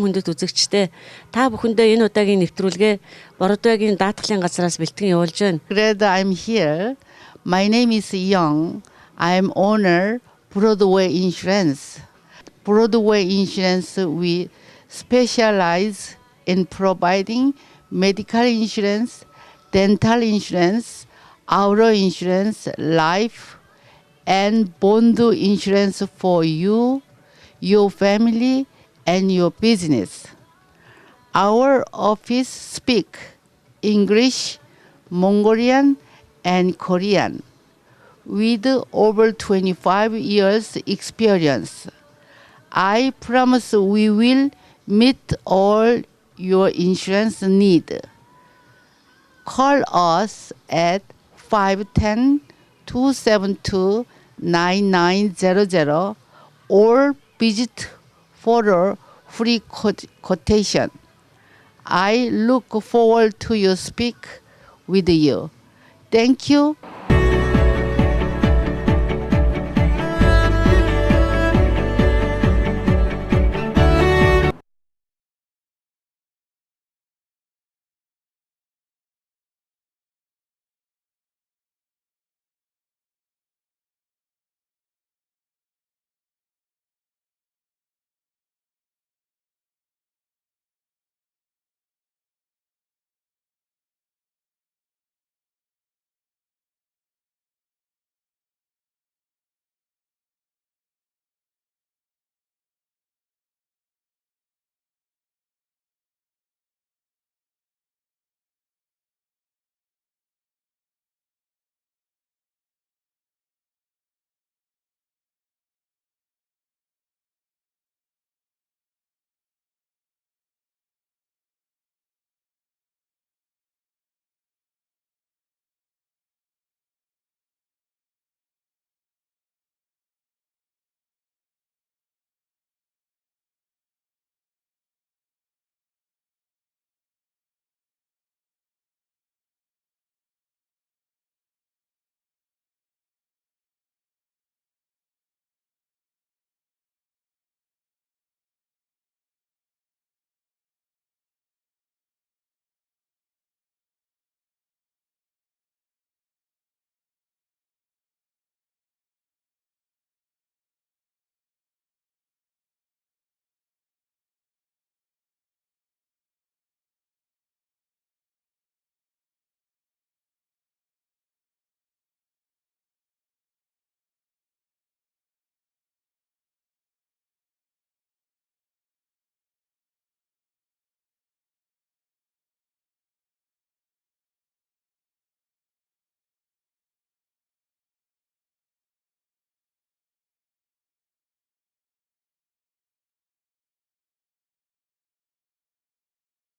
хүндэт үзэгчтэй та бүхэндээ энэ удаагийн нэвтрүүлгээ Бородвайгийн даатгалын газраас бэлтгэн явуулж байна. Glad I'm here. My name is Young. I'm owner Broadway Insurance. Broadway Insurance, we specialize in providing medical insurance, dental insurance, auto insurance, life, and bond insurance for you, your family, and your business. Our office speak English, Mongolian, and Korean with over 25 years experience. I promise we will meet all your insurance need. Call us at 510-272-9900 or visit for a free quotation. I look forward to your speak with you. Thank you.